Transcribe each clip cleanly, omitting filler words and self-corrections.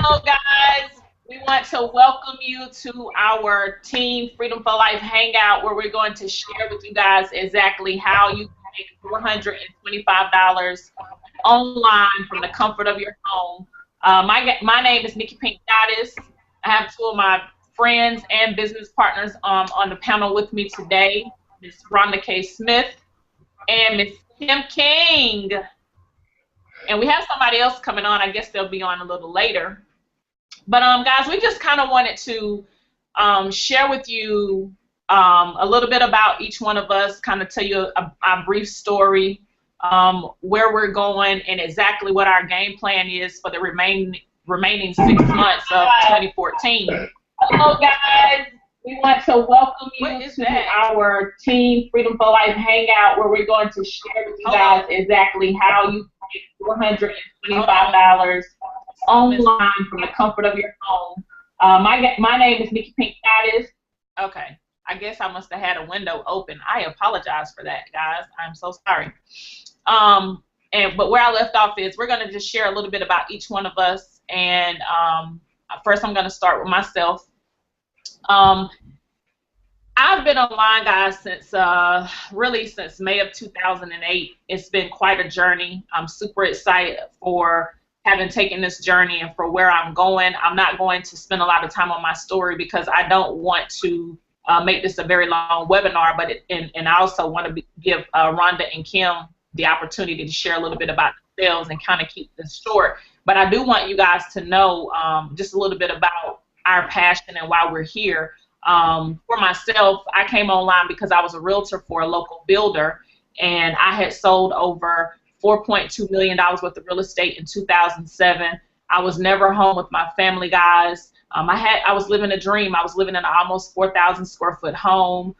Hello, guys. We want to welcome you to our Team Freedom for Life Hangout, where we're going to share with you guys exactly how you can make $425 online from the comfort of your home. My name is Nikki, PinkkGoddess. I have two of my friends and business partners on the panel with me today, Miss Rhonda K. Smith and Miss Kim King. And we have somebody else coming on. I guess they'll be on a little later. But guys, we just kind of wanted to share with you a little bit about each one of us, kind of tell you a brief story, where we're going, and exactly what our game plan is for the remaining 6 months of 2014. Hello, guys. We want to welcome you to our Team Freedom for Life Hangout, where we're going to share with you guys exactly how you can make $425 online from the comfort of your home. My name is Nikki, PinkkGoddess. Okay, I guess I must have had a window open. I apologize for that, guys. I'm so sorry. But where I left off is we're going to just share a little bit about each one of us. And first, I'm going to start with myself. I've been online, guys, since really since May of 2008. It's been quite a journey. I'm super excited for having taken this journey and for where I'm going. I'm not going to spend a lot of time on my story because I don't want to make this a very long webinar, but and I also want to give Rhonda and Kim the opportunity to share a little bit about themselves and kind of keep this short. But I do want you guys to know just a little bit about our passion and why we're here. For myself, I came online because I was a realtor for a local builder, and I had sold over $4.2 million worth of real estate in 2007. I was never home with my family, guys. I was living a dream. I was living in an almost 4,000 square foot home,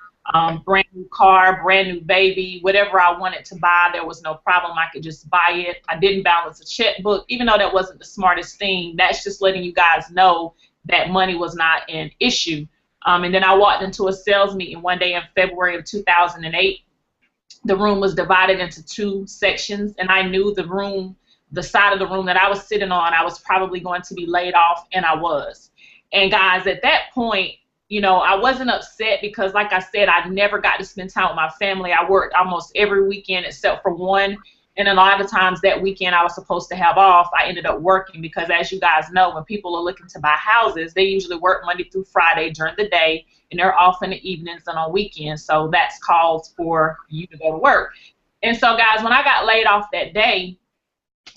brand new car, brand new baby, whatever I wanted to buy, there was no problem. I could just buy it. I didn't balance a checkbook, even though that wasn't the smartest thing. That's just letting you guys know that money was not an issue. And then I walked into a sales meeting one day in February of 2008. The room was divided into two sections, and I knew the side of the room that I was sitting on, I was probably going to be laid off, and I was. And guys, at that point, you know, I wasn't upset because, like I said, I never got to spend time with my family. I worked almost every weekend except for one. And a lot of times that weekend I was supposed to have off, I ended up working because, as you guys know, when people are looking to buy houses, they usually work Monday through Friday during the day, and they're off in the evenings and on weekends. So that's calls for you to go to work. And so, guys, when I got laid off that day,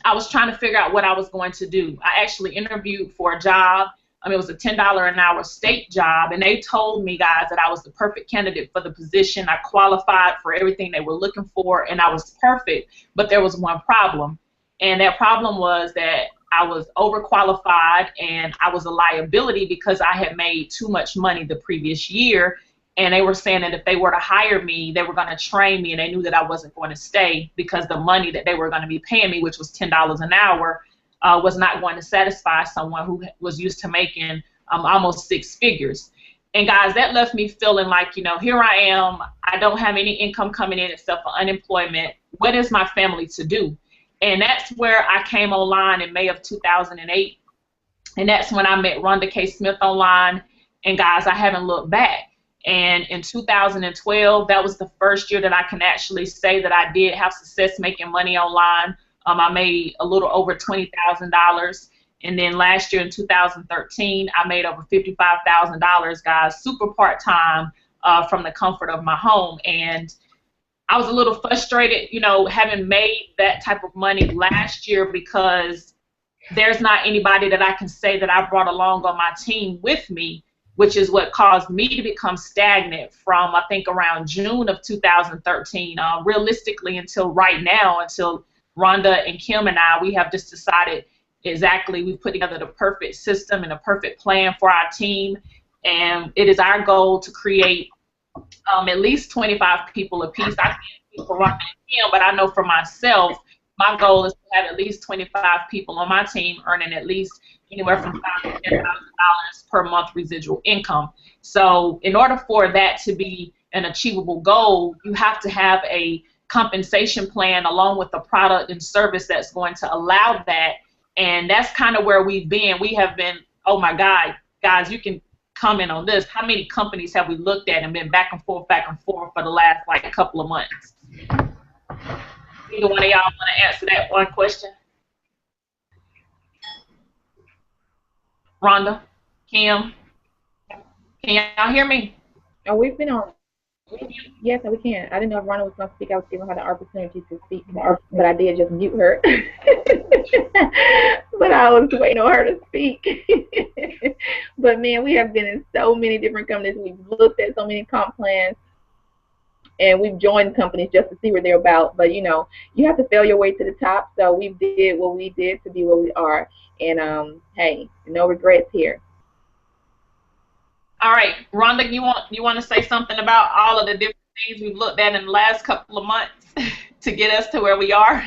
I was trying to figure out what I was going to do. I actually interviewed for a job. It was a $10 an hour state job, and they told me, guys, that I was the perfect candidate for the position. I qualified for everything they were looking for, and I was perfect. But there was one problem, and that problem was that I was overqualified, and I was a liability because I had made too much money the previous year, and they were saying that if they were to hire me, they were going to train me, and they knew that I wasn't going to stay because the money that they were going to be paying me, which was $10 an hour, was not going to satisfy someone who was used to making almost 6 figures. And guys, that left me feeling like, you know, here I am. I don't have any income coming in except for unemployment. What is my family to do? And that's where I came online in May of 2008. And that's when I met Rhonda K. Smith online. And guys, I haven't looked back. And in 2012, that was the first year that I can actually say that I did have success making money online. I made a little over $20,000, and then last year in 2013, I made over $55,000, guys, super part-time from the comfort of my home. And I was a little frustrated, you know, having made that type of money last year because there's not anybody that I can say that I brought along on my team with me, which is what caused me to become stagnant from, I think, around June of 2013, realistically until right now, until Rhonda and Kim and I, we have just decided exactly, we've put together the perfect system and a perfect plan for our team, and it is our goal to create at least 25 people apiece. I can't speak for Rhonda and Kim, but I know for myself, my goal is to have at least 25 people on my team earning at least anywhere from $5,000 to $10,000 per month residual income. So in order for that to be an achievable goal, you have to have a compensation plan along with the product and service that's going to allow that And that's kind of where we've been. We have been, oh my God, guys, you can comment on this. How many companies have we looked at and been back and forth for the last like couple of months? Either one of y'all want to answer that one question? Rhonda, Kim, can y'all hear me? Oh, we've been on. Yes, we can. I didn't know if Rhonda was going to speak. I was giving her the opportunity to speak, but I did just mute her. But I was waiting on her to speak. But man, we have been in so many different companies. We've looked at so many comp plans, and we've joined companies just to see what they're about. But you know, you have to fail your way to the top. So we did what we did to be where we are, and hey, no regrets here. All right, Rhonda, you want to say something about all of the different things we've looked at in the last couple of months to get us to where we are?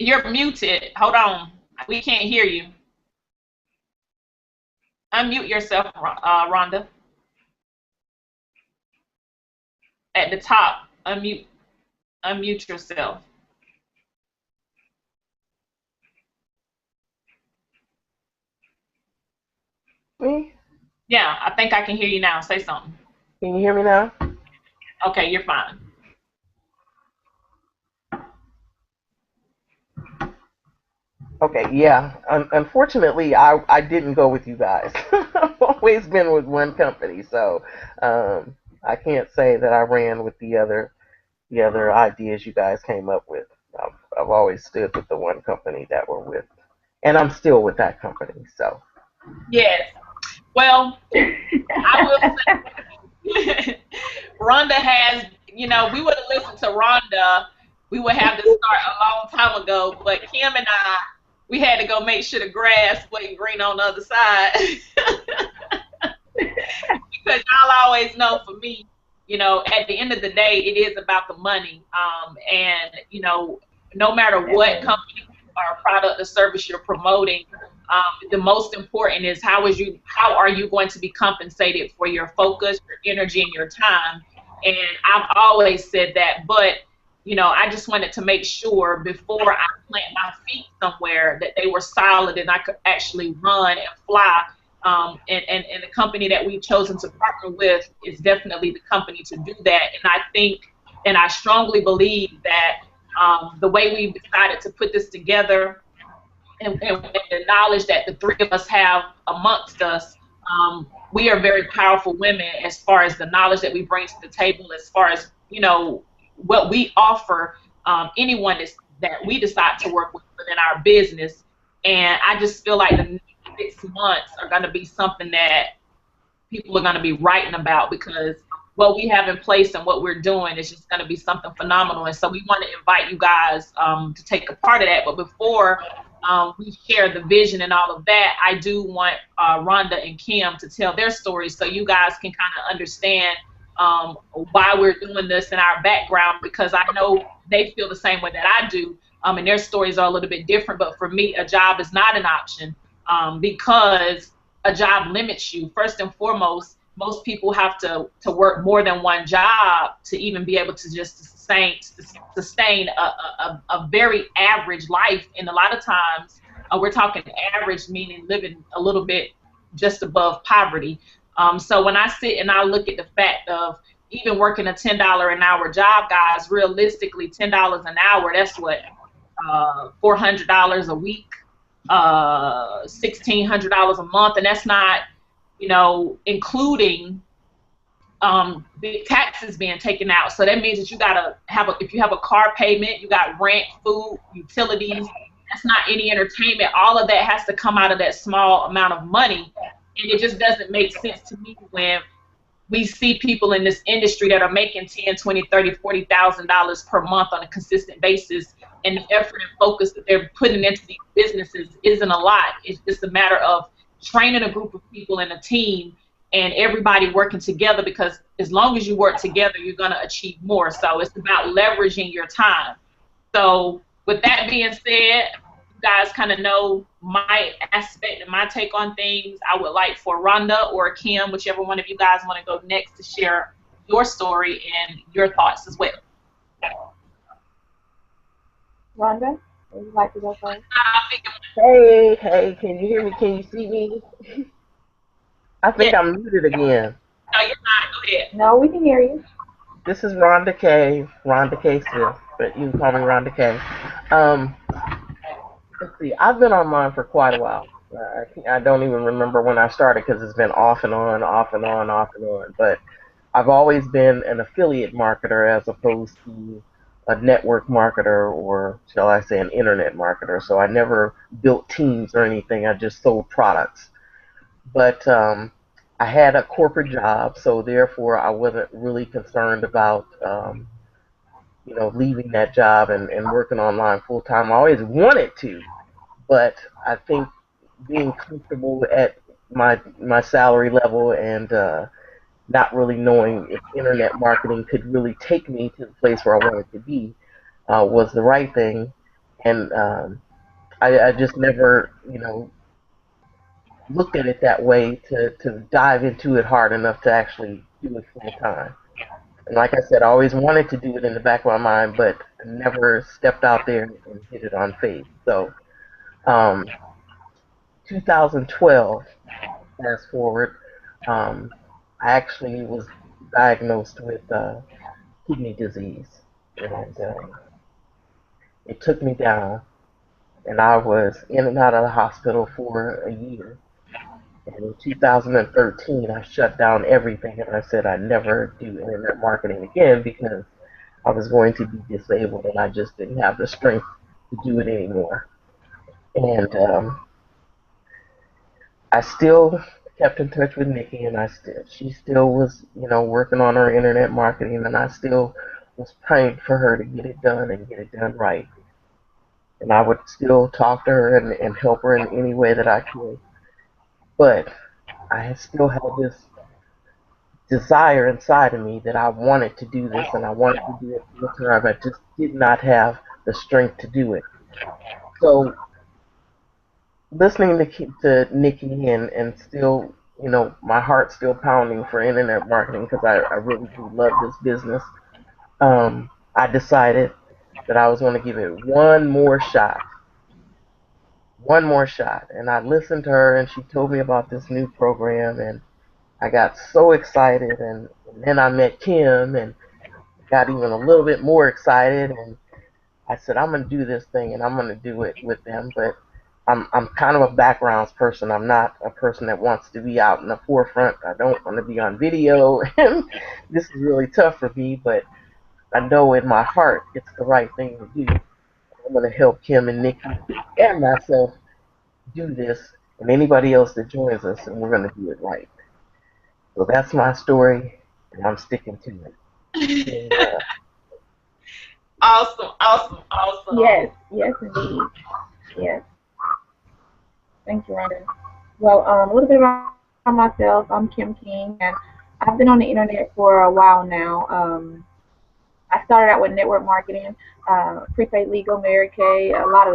You're muted. Hold on. We can't hear you. Unmute yourself, Rhonda. At the top, unmute yourself. Me? Yeah, I think I can hear you now. Say something. Can you hear me now? Okay, you're fine. Okay, yeah. Unfortunately, I didn't go with you guys. I've always been with one company, so I can't say that I ran with the other ideas you guys came up with. I've always stood with the one company that we're with, and I'm still with that company. So. Yes. Well, I will say, Rhonda has, you know, we would have listened to Rhonda, we would have to start a long time ago. But Kim and I, we had to go make sure the grass wasn't green on the other side. Because y'all always know, for me, you know, at the end of the day, it is about the money. And, you know, no matter what company or product or service you're promoting, the most important is how are you going to be compensated for your focus, your energy, and your time. And I've always said that, but you know, I just wanted to make sure before I plant my feet somewhere that they were solid and I could actually run and fly. And the company that we've chosen to partner with is definitely the company to do that. And I think, and I strongly believe that the way we've decided to put this together, and the knowledge that the three of us have amongst us, we are very powerful women as far as the knowledge that we bring to the table, as far as, you know, what we offer anyone that we decide to work with within our business. And I just feel like the next 6 months are going to be something that people are going to be writing about, because what we have in place and what we're doing is just going to be something phenomenal. And so we want to invite you guys to take a part of that. But before we share the vision and all of that, I do want Rhonda and Kim to tell their stories so you guys can kind of understand why we're doing this in our background, because I know they feel the same way that I do, and their stories are a little bit different. But for me, a job is not an option, because a job limits you. First and foremost, most people have to work more than one job to even be able to just sustain a very average life. And a lot of times, we're talking average, meaning living a little bit just above poverty. So when I sit and I look at the fact of even working a $10 an hour job, guys, realistically, $10 an hour, that's what, $400 a week, $1,600 a month, and that's not, you know, including the taxes being taken out. So that means that you gotta have if you have a car payment, you got rent, food, utilities. That's not any entertainment. All of that has to come out of that small amount of money, and it just doesn't make sense to me when we see people in this industry that are making $10, $20, $30, $40,000 per month on a consistent basis, and the effort and focus that they're putting into these businesses isn't a lot. It's just a matter of training a group of people in a team and everybody working together, because as long as you work together, you're going to achieve more. So it's about leveraging your time. So with that being said, you guys kind of know my aspect and my take on things. I would like for Rhonda or Kim, whichever one of you guys want to go next, to share your story and your thoughts as well. Rhonda? Would you like to go first? Hey, hey, can you hear me? Can you see me? I Yeah, think I'm muted again. no, you're not. Go ahead. No, we can hear you. This is Rhonda K. Smith, but you can call me Rhonda K. Um, let's see, I've been online for quite a while. I don't even remember when I started because it's been off and on, off and on, off and on. But I've always been an affiliate marketer as opposed to a network marketer or, shall I say, an internet marketer. So I never built teams or anything. I just sold products. But I had a corporate job, so therefore I wasn't really concerned about leaving that job and working online full time. I always wanted to, but I think being comfortable at my salary level and not really knowing if internet marketing could really take me to the place where I wanted to be was the right thing. And I just never, looked at it that way to dive into it hard enough to actually do it full time. And like I said, I always wanted to do it in the back of my mind, but never stepped out there and hit it on faith. So, um, 2012, fast forward, um, I actually was diagnosed with kidney disease, and it took me down. And I was in and out of the hospital for a year. And in 2013, I shut down everything and I said I'd never do internet marketing again because I was going to be disabled and I just didn't have the strength to do it anymore. And I still kept in touch with Nikki, and she still was, working on her internet marketing, and I still was praying for her to get it done and get it done right. And I would still talk to her and help her in any way that I could. But I still had this desire inside of me that I wanted to do this and I wanted to do it full time. I just did not have the strength to do it. So listening to Nikki and still, my heart's still pounding for internet marketing because I really do love this business. I decided that I was going to give it one more shot. And I listened to her and she told me about this new program and I got so excited and then I met Kim and got even a little bit more excited and I said I'm gonna do this thing and I'm gonna do it with them. But I'm kind of a backgrounds person. I'm not a person that wants to be out in the forefront. I don't want to be on video and this is really tough for me, but I know in my heart it's the right thing to do. I'm gonna help Kim and Nikki and myself do this and anybody else that joins us and we're gonna do it right. So that's my story and I'm sticking to it. And, Awesome, awesome, awesome. Yes, yes, indeed. Yes. Thank you, Rhonda. Well, a little bit about myself. I'm Kim King, and I've been on the internet for a while now. I started out with network marketing, prepaid legal, Mary Kay, a lot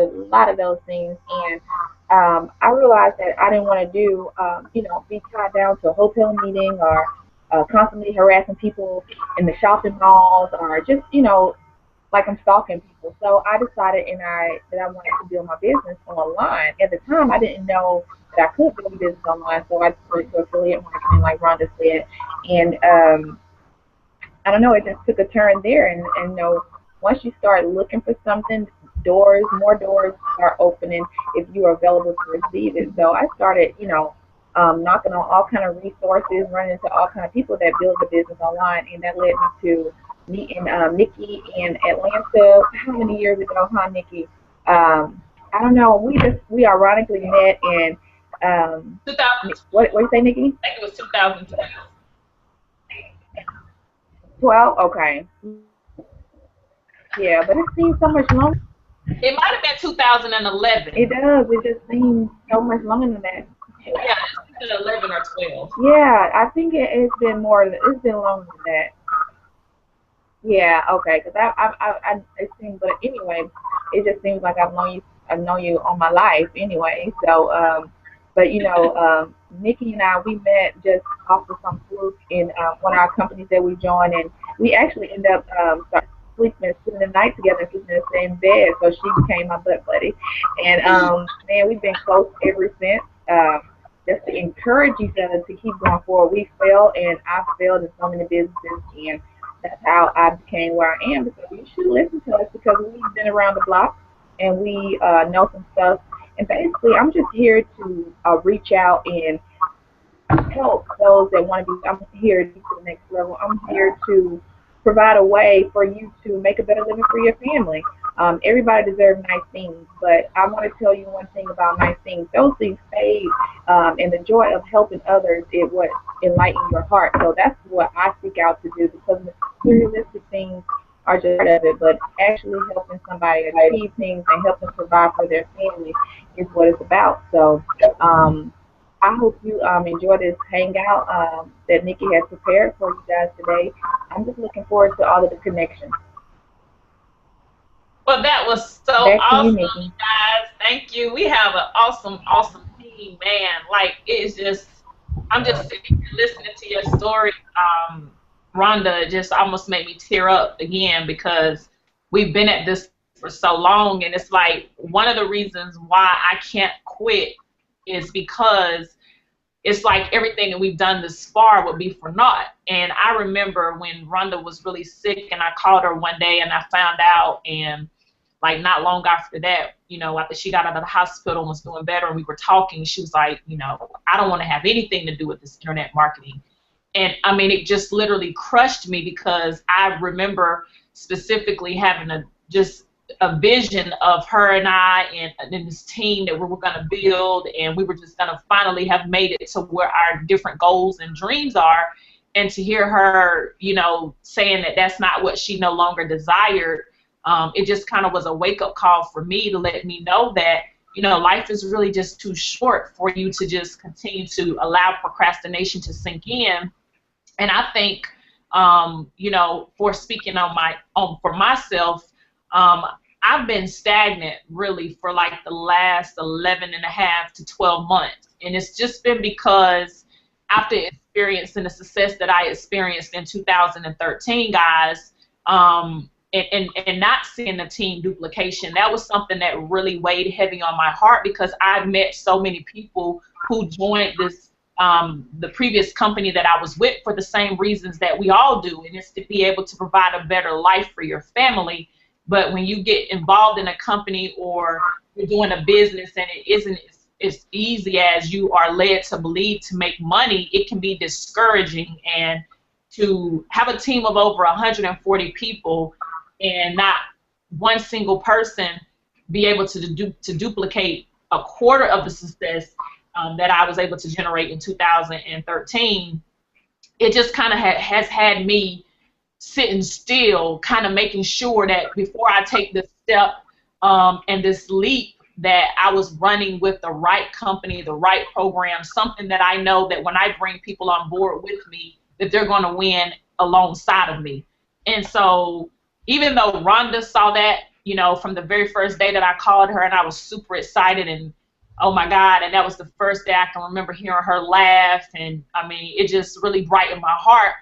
of those things, and I realized that I didn't want to do, be tied down to a hotel meeting or constantly harassing people in the shopping malls or just, like I'm stalking people. So I decided that I wanted to build my business online. At the time, I didn't know that I could build a business online, so I started to affiliate marketing, like Rhonda said, and I don't know, it just took a turn there, and once you start looking for something, more doors start opening if you are available to receive it. So I started, knocking on all kind of resources, running into all kind of people that build a business online, and that led me to meeting Nikki in Atlanta. How many years ago, huh, Nikki? I don't know. We ironically met in 2000. what you say, Nikki? I think it was 2012. 12. Okay. Yeah, but it seems so much longer. It might have been 2011. It does. It just seems so much longer than that. Yeah, it's 11 or 12. Yeah, I think it's been more. It's been longer than that. Yeah. Okay. Because it seems, but anyway, it just seems like I've known you all my life anyway. So, but Nikki and I, we met just off of some fluke in one of our companies that we joined, and we actually ended up sleeping, spending the night together, sleeping in the same bed. So she became my butt buddy, and man, we've been close ever since. Just to encourage each other to keep going forward. We failed, and I failed in so many businesses, and that's how I became where I am. So you should listen to us because we've been around the block and we know some stuff. And basically, I'm just here to reach out and help those that want to be. I'm here to get to the next level. I'm here to provide a way for you to make a better living for your family. Everybody deserves nice things, but I want to tell you one thing about nice things. Those things fade, and the joy of helping others is what enlightens your heart. So that's what I seek out to do, because materialistic things are just part of it, but actually helping somebody achieve things and help them provide for their family is what it's about. So I hope you enjoy this hangout that Nikki has prepared for you guys today. I'm just looking forward to all of the connections. Well, that was so awesome, guys. Thank you. We have an awesome, awesome team, man. Like, it's just, I'm just sitting here listening to your story. Rhonda just almost made me tear up again because we've been at this for so long, and it's like one of the reasons why I can't quit is because it's like everything that we've done this far would be for naught. And I remember when Rhonda was really sick, and I called her one day and I found out, and like not long after that, you know, after she got out of the hospital and was doing better and we were talking, she was like, you know, I don't want to have anything to do with this internet marketing. And I mean, it just literally crushed me because I remember specifically having a vision of her and I and this team that we were going to build, and we were just going to finally have made it to where our different goals and dreams are. And to hear her, you know, saying that that's not what she no longer desired, it just kind of was a wake-up call for me to let me know that, you know, life is really just too short for you to just continue to allow procrastination to sink in. And I think, you know, for speaking for myself, I've been stagnant really for like the last 11 and a half to 12 months. And it's just been because after experiencing the success that I experienced in 2013, guys, and not seeing the team duplication, that was something that really weighed heavy on my heart because I met so many people who joined this the previous company that I was with for the same reasons that we all do, and it's to be able to provide a better life for your family. But when you get involved in a company or you're doing a business and it isn't as easy as you are led to believe to make money, it can be discouraging. And to have a team of over 140 people and not one single person be able to duplicate a quarter of the success that I was able to generate in 2013, it just kind of has had me sitting still, kind of making sure that before I take this step and this leap, that I was running with the right company, the right program, something that I know that when I bring people on board with me, that they're going to win alongside of me. And so even though Rhonda saw that, you know, from the very first day that I called her, and I was super excited, and oh my God, and that was the first day I can remember hearing her laugh, and I mean, it just really brightened my heart.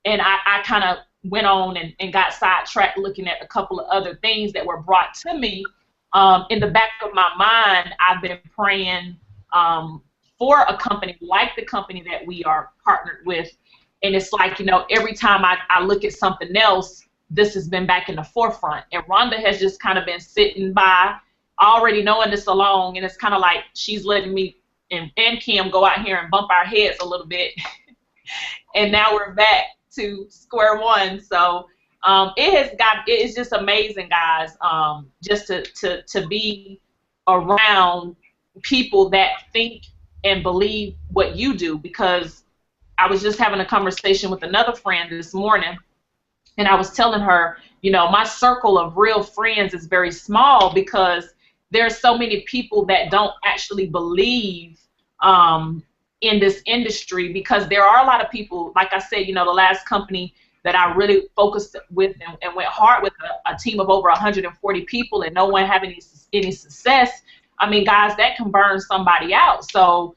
And I kind of went on and got sidetracked looking at a couple of other things that were brought to me. In the back of my mind, I've been praying for a company like the company that we are partnered with. And it's like, you know, every time I look at something else, this has been back in the forefront. And Rhonda has just kind of been sitting by, already knowing this along, and it's kind of like she's letting me and Kim go out here and bump our heads a little bit. And now we're back to square one. So it's just amazing, guys, just to be around people that think and believe what you do. Because I was just having a conversation with another friend this morning, and I was telling her, you know, my circle of real friends is very small because there's so many people that don't actually believe in this industry, because there are a lot of people, like I said, you know, the last company that I really focused with and went hard with, a team of over 140 people, and no one having any success. I mean, guys, that can burn somebody out. So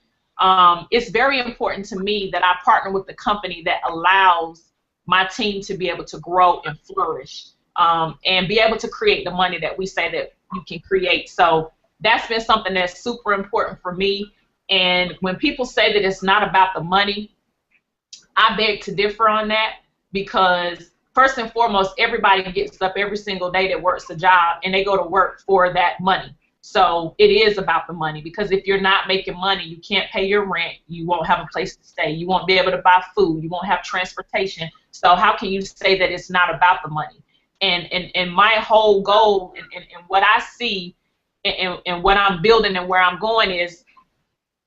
it's very important to me that I partner with the company that allows my team to be able to grow and flourish. and be able to create the money that we say that you can create. So that's been something that's super important for me. And when people say that it's not about the money, I beg to differ on that, because first and foremost, everybody gets up every single day that works a job, and they go to work for that money. So it is about the money, because if you're not making money, you can't pay your rent, you won't have a place to stay, you won't be able to buy food, you won't have transportation. So how can you say that it's not about the money? And my whole goal and what I see and what I'm building and where I'm going is,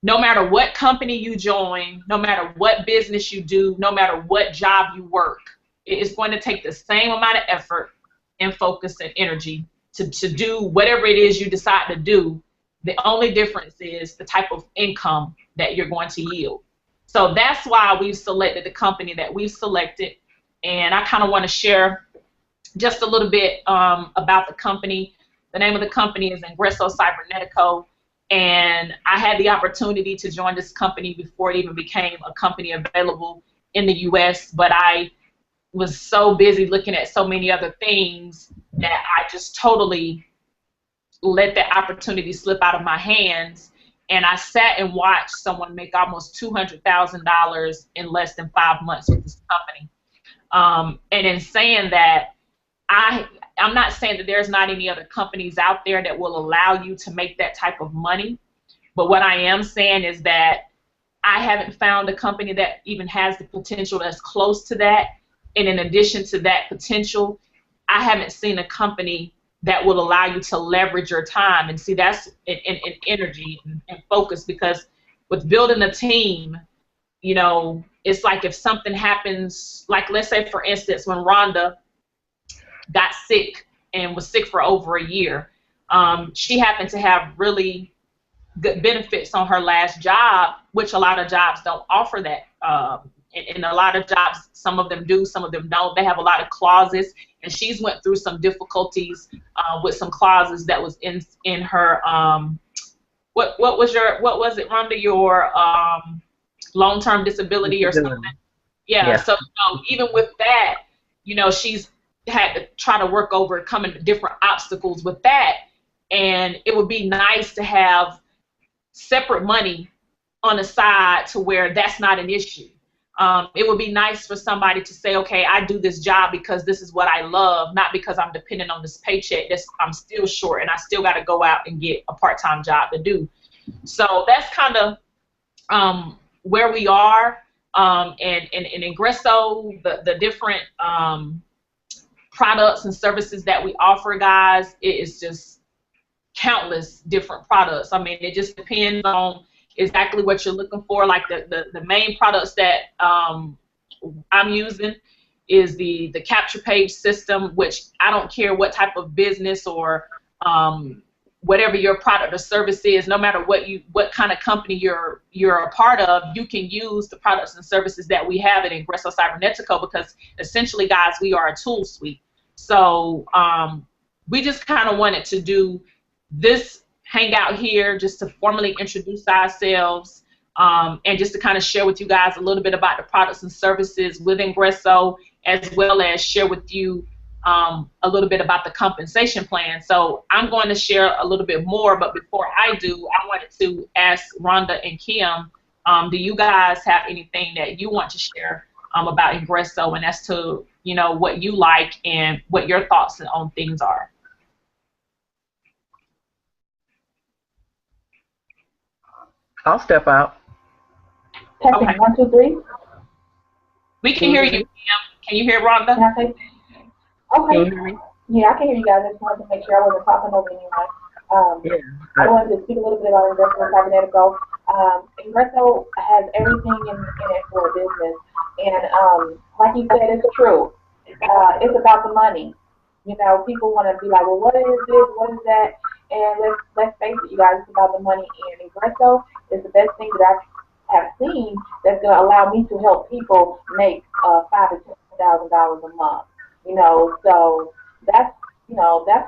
no matter what company you join, no matter what business you do, no matter what job you work, it's going to take the same amount of effort and focus and energy to do whatever it is you decide to do. The only difference is the type of income that you're going to yield. So that's why we've selected the company that we've selected. And I kind of want to share just a little bit about the company. The name of the company is Ingresso Cybernetico. And I had the opportunity to join this company before it even became a company available in the U.S., but I was so busy looking at so many other things that I just totally let that opportunity slip out of my hands. And I sat and watched someone make almost $200,000 in less than 5 months with this company. And in saying that, I'm not saying that there's not any other companies out there that will allow you to make that type of money, but what I am saying is that I haven't found a company that even has the potential that's close to that. And in addition to that potential, I haven't seen a company that will allow you to leverage your time. And see, that's in energy and focus, because with building a team, you know, it's like if something happens, like let's say for instance, when Rhonda got sick and was sick for over a year, she happened to have really good benefits on her last job, which a lot of jobs don't offer that. And a lot of jobs, some of them do, some of them don't. They have a lot of clauses, and she's went through some difficulties with some clauses that was in her what was it, Rhonda, your long-term disability or something? Yeah. So even with that, you know, she's had to try to work over coming to different obstacles with that. And it would be nice to have separate money on the side to where that's not an issue. It would be nice for somebody to say, okay, I do this job because this is what I love, not because I'm dependent on this paycheck. I'm still short and I still got to go out and get a part-time job to do. So that's kind of where we are. And in Ingresso, the different products and services that we offer, guys, it is just countless different products. I mean, it just depends on exactly what you're looking for. Like the main products that I'm using is the capture page system, which I don't care what type of business or whatever your product or service is, no matter what kind of company you're a part of, you can use the products and services that we have at Ingresso Cybernetico, because essentially, guys, we are a tool suite. So we just kind of wanted to do this hangout here just to formally introduce ourselves and just to kind of share with you guys a little bit about the products and services with Ingresso, as well as share with you a little bit about the compensation plan. So I'm going to share a little bit more, but before I do, I wanted to ask Rhonda and Kim, do you guys have anything that you want to share about Ingresso, and as to, you know, what you like and what your thoughts on things are? I'll step out. Testing, Okay. 1, 2, 3. We can hear you, Kim. Can you hear Rhonda? Can I say? Okay. Can you hear me? Yeah, I can hear you guys. I just wanted to make sure I wasn't talking over anyone. I wanted to speak a little bit about Ingresso Cybernetico. Ingresso has everything in it for a business. And like you said, it's true. It's about the money. You know, people want to be like, well, what is this? What is that? And let's face it, you guys, it's about the money. And Ingresso is the best thing that I have seen that's going to allow me to help people make $5,000 to $10,000 a month. You know, so that's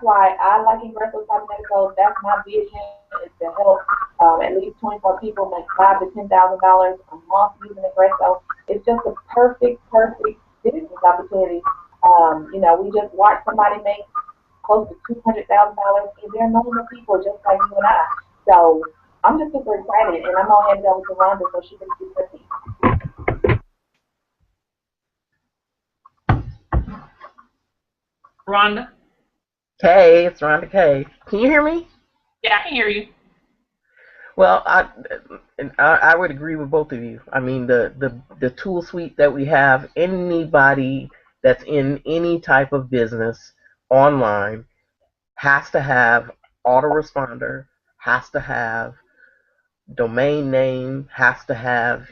why I like Ingresso Cybernetico. That's my vision, is to help at least 24 people make $5,000 to $10,000 a month using Ingresso. It's just a perfect business opportunity You know, we just watched somebody make close to $200,000, and they're normal people just like you and I. So I'm just super excited, and I'm gonna hand it over to Rhonda so she can speak her piece. Rhonda? Hey, it's Rhonda K. Can you hear me? Yeah, I can hear you. Well, I would agree with both of you. I mean, the tool suite that we have, anybody that's in any type of business online has to have autoresponder, has to have domain name, has to have,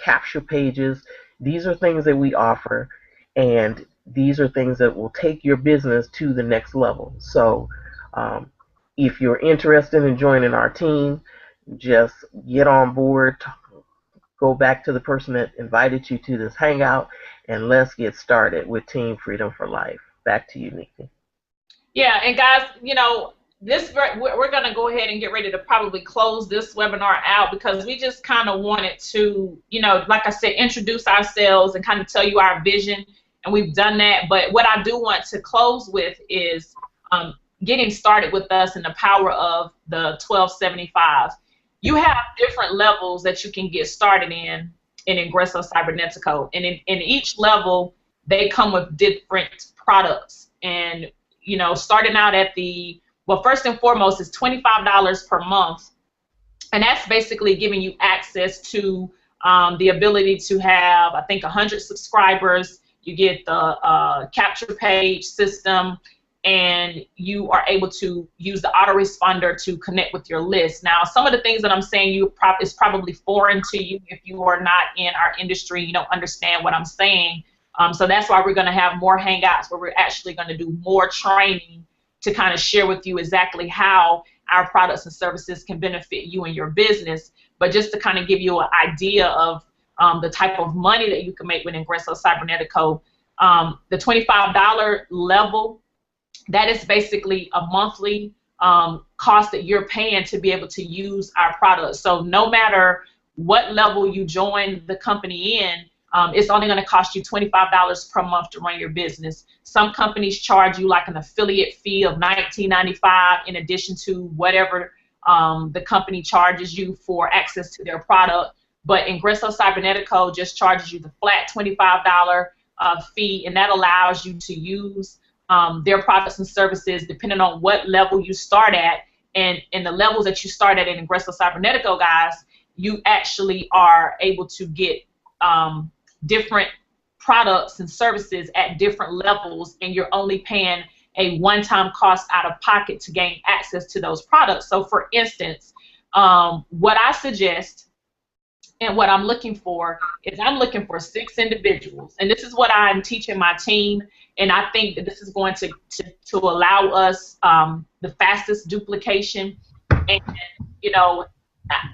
capture pages. These are things that we offer, and these are things that will take your business to the next level. So um, if you're interested in joining our team, just get on board, go back to the person that invited you to this hangout, and let's get started with Team Freedom for Life. Back to you, Nikki. Yeah, and guys, we're going to go ahead and get ready to probably close this webinar out because we just kind of wanted to, like I said, introduce ourselves and kind of tell you our vision, and we've done that. But what I do want to close with is getting started with us and the power of the 1275. You have different levels that you can get started in Ingresso Cybernetico, and in each level, they come with different products. And starting out at first and foremost is $25 per month. And that's basically giving you access to the ability to have, I think, 100 subscribers. You get the capture page system, and you are able to use the autoresponder to connect with your list. Now, some of the things that I'm saying is probably foreign to you if you are not in our industry. You don't understand what I'm saying. So that's why we're going to have more hangouts where we're actually going to do more training to kind of share with you exactly how our products and services can benefit you and your business. But just to kind of give you an idea of the type of money that you can make with Ingresso Cybernetico, the $25 level, that is basically a monthly cost that you're paying to be able to use our products. So no matter what level you join the company in, it's only going to cost you $25 per month to run your business. Some companies charge you like an affiliate fee of $19.95 in addition to whatever the company charges you for access to their product. But Ingresso Cybernetico just charges you the flat $25 fee, and that allows you to use their products and services depending on what level you start at. And in the levels that you start at in Ingresso Cybernetico, guys, you actually are able to get different products and services at different levels, and you're only paying a one-time cost out of pocket to gain access to those products. So for instance, what I suggest and what I'm looking for is I'm looking for 6 individuals, and this is what I'm teaching my team, and I think that this is going to allow us the fastest duplication. And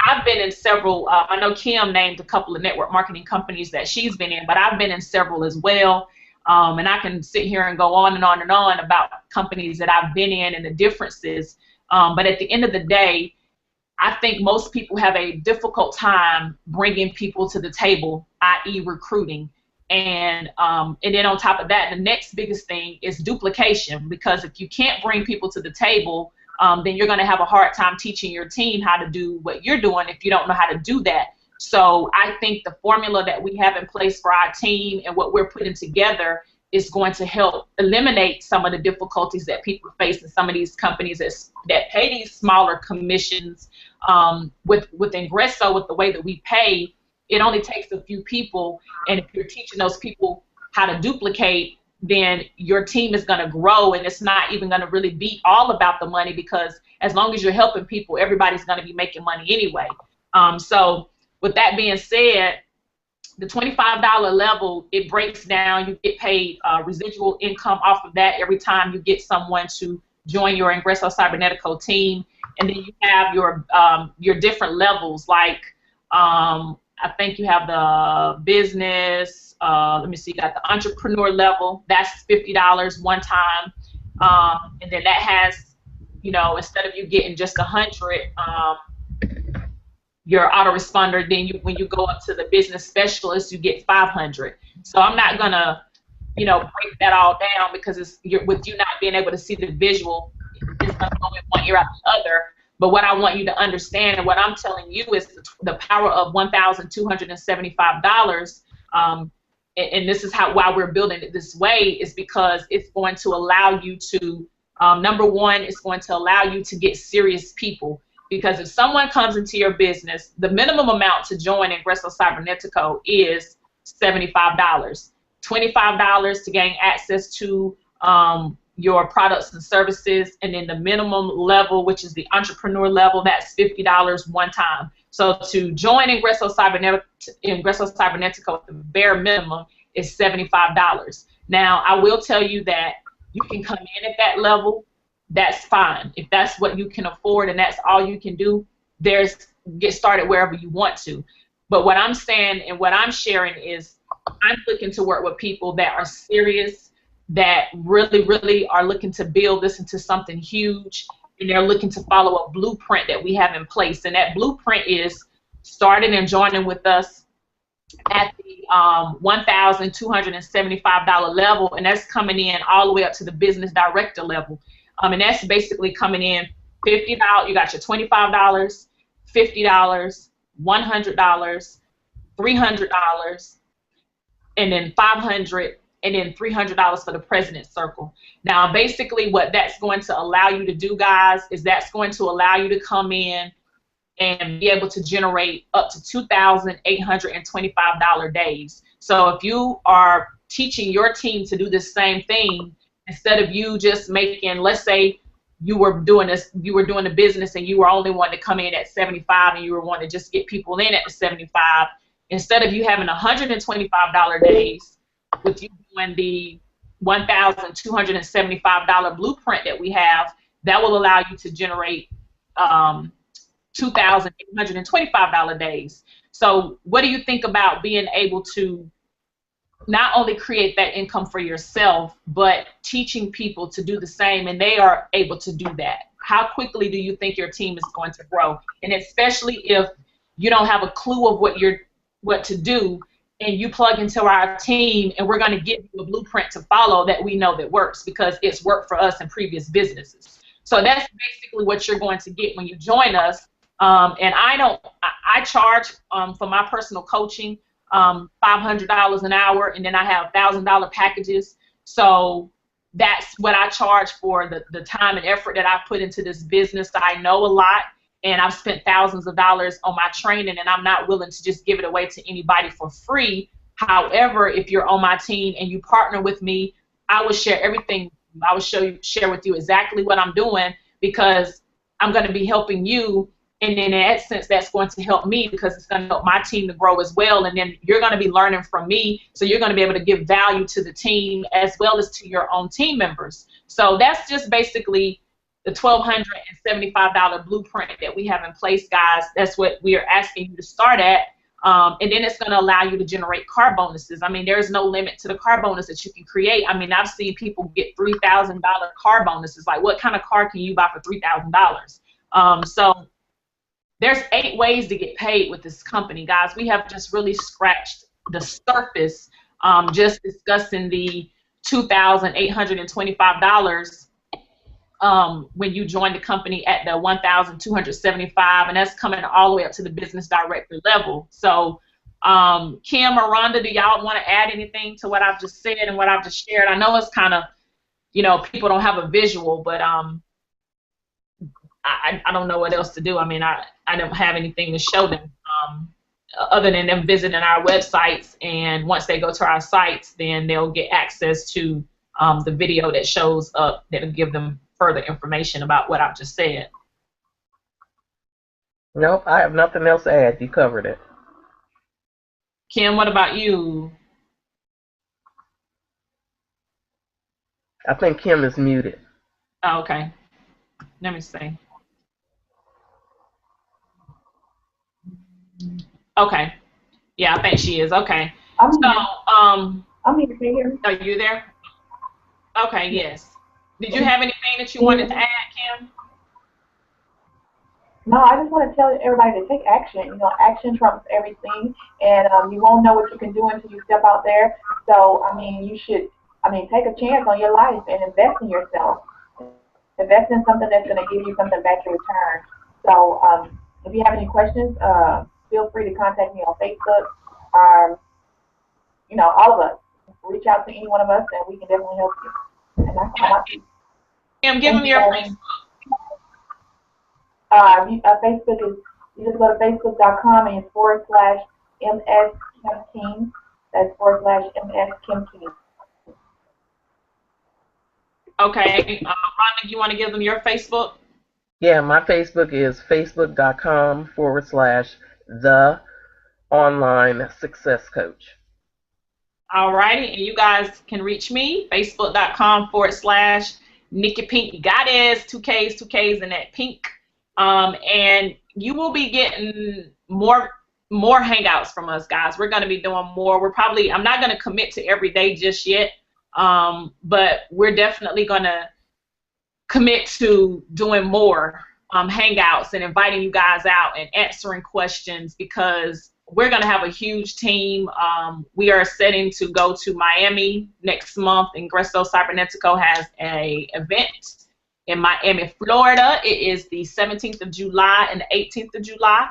I've been in several, I know Kim named a couple of network marketing companies that she's been in, but I've been in several as well. And I can sit here and go on and on and on about companies that I've been in and the differences. But at the end of the day, I think most people have a difficult time bringing people to the table, i.e. recruiting. And then on top of that, the next biggest thing is duplication, because if you can't bring people to the table, then you're going to have a hard time teaching your team how to do what you're doing if you don't know how to do that. So I think the formula that we have in place for our team and what we're putting together is going to help eliminate some of the difficulties that people face in some of these companies that pay these smaller commissions. With Ingresso, with the way that we pay, it only takes a few people, and if you're teaching those people how to duplicate, then your team is going to grow, and it's not even going to really be all about the money, because as long as you're helping people, everybody's going to be making money anyway. So with that being said, the $25 level, it breaks down. You get paid residual income off of that every time you get someone to join your Ingresso Cybernetico team. And then you have your different levels, like I think you have the business, let me see, you got the entrepreneur level, that's $50 one time. And then that has, instead of you getting just 100, your autoresponder, then when you go up to the business specialist, you get 500. So I'm not gonna break that all down, because with you not being able to see the visual, it's going to go in one ear out the other. But what I want you to understand, and what I'm telling you, is the power of $1,275. And this is why we're building it this way, is because it's going to allow you to, number one, it's going to allow you to get serious people. Because if someone comes into your business, the minimum amount to join Ingresso Cybernetico is $75. $25 to gain access to your products and services, and then the minimum level, which is the entrepreneur level, that's $50 one time. So to join Ingresso Cybernetico, the bare minimum is $75. Now, I will tell you that you can come in at that level. That's fine. If that's what you can afford and that's all you can do, get started wherever you want to. But what I'm saying and what I'm sharing is, I'm looking to work with people that are serious, that really, really are looking to build this into something huge, and they're looking to follow a blueprint that we have in place. And that blueprint is starting and joining with us at the $1,275 level, and that's coming in all the way up to the business director level. And that's basically coming in $50. You got your $25, $50, $100, $300, and then $500, and then $300 for the President's Circle. Now, basically what that's going to allow you to do, guys, is that's going to allow you to come in and be able to generate up to $2,825 days. So if you are teaching your team to do the same thing, instead of you just making, let's say you were doing the business and you were only wanting to come in at 75 and you were wanting to just get people in at the 75, instead of you having $125 days, with you doing the $1,275 blueprint that we have, that will allow you to generate $2,825 days. So what do you think about being able to not only create that income for yourself, but teaching people to do the same, and they are able to do that? How quickly do you think your team is going to grow? And especially if you don't have a clue of what to do, and you plug into our team, and we're going to give you a blueprint to follow that we know that works, because it's worked for us in previous businesses. So that's basically what you're going to get when you join us. And I charge for my personal coaching $500 an hour, and then I have $1,000 packages. So that's what I charge for the time and effort that I put into this business. I know a lot, and I've spent thousands of dollars on my training, and I'm not willing to just give it away to anybody for free. However, if you're on my team and you partner with me, I will share everything. I will share with you exactly what I'm doing, because I'm going to be helping you. And in that sense, that's going to help me, because it's going to help my team to grow as well. And then you're going to be learning from me, so you're going to be able to give value to the team as well as to your own team members. So that's just basically the $1,275 blueprint that we have in place, guys. That's what we are asking you to start at. And then it's going to allow you to generate car bonuses. I mean, there's no limit to the car bonus that you can create. I mean, I've seen people get $3,000 car bonuses. Like, what kind of car can you buy for $3,000? So there's 8 ways to get paid with this company, guys. We have just really scratched the surface, just discussing the $2,825 when you join the company at the $1,275, and that's coming all the way up to the business director level. So Kim or Rhonda, do y'all want to add anything to what I've just said and what I've just shared? I know it's kind of, people don't have a visual, but I don't know what else to do. I mean, I don't have anything to show them other than them visiting our websites, and once they go to our sites, then they'll get access to the video that shows up that'll give them further information about what I've just said. Nope, I have nothing else to add. You covered it. Kim, what about you? I think Kim is muted. Oh, okay. Let me see. Okay. Yeah, I think she is. Okay. I'm here. Are you there? Okay, yes. Did you have anything that you wanted to add, Kim? No, I just want to tell everybody to take action. Action trumps everything, and you won't know what you can do until you step out there. So, I mean, you should I mean, take a chance on your life and invest in yourself. Invest in something that's going to give you something back in return. So if you have any questions, feel free to contact me on Facebook. All of us. Reach out to any one of us, and we can definitely help you. And that's all I do. Give them your Facebook. Facebook is, you just go to facebook.com and it's /MS Kim King. That's /MS Kim King. Okay. Rhonda, you want to give them your Facebook? Yeah, my Facebook is facebook.com/the online success coach. All righty. And you guys can reach me, facebook.com/Nikki PinkkGoddess, 2Ks, and that Pinkk. And you will be getting more hangouts from us, guys. We're going to be doing more. I'm not going to commit to every day just yet, but we're definitely going to commit to doing more hangouts and inviting you guys out and answering questions, because we're going to have a huge team. We are setting to go to Miami next month. Ingreso Cybernetico has an event in Miami, Florida. It is the 17th of July and the 18th of July.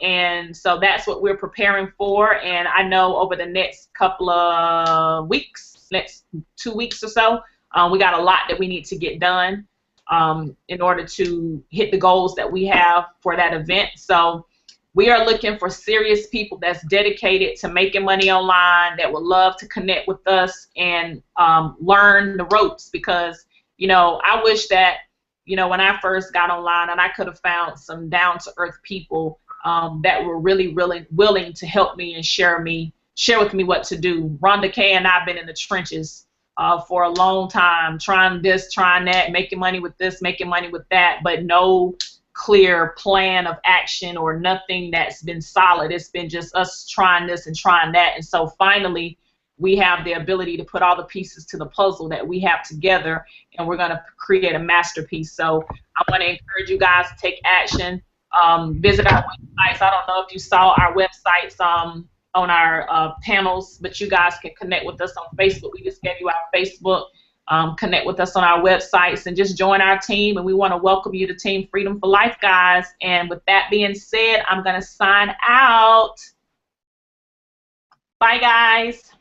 And so that's what we're preparing for. And I know over the next couple of weeks, next 2 weeks or so, we got a lot that we need to get done in order to hit the goals that we have for that event. So we are looking for serious people that's dedicated to making money online, that would love to connect with us and learn the ropes, because, I wish that, when I first got online and I could have found some down-to-earth people that were really, really willing to help me and share with me what to do. Rhonda K and I have been in the trenches for a long time, trying this, trying that, making money with this, making money with that, but no clear plan of action or nothing that's been solid. It's been just us trying this and trying that. And so finally, we have the ability to put all the pieces to the puzzle that we have together, and we're going to create a masterpiece. So I want to encourage you guys to take action. Visit our websites. I don't know if you saw our websites on our panels, but you guys can connect with us on Facebook. We just gave you our Facebook. Connect with us on our websites and just join our team. And we want to welcome you to Team Freedom for Life, guys. And with that being said, I'm going to sign out. Bye, guys.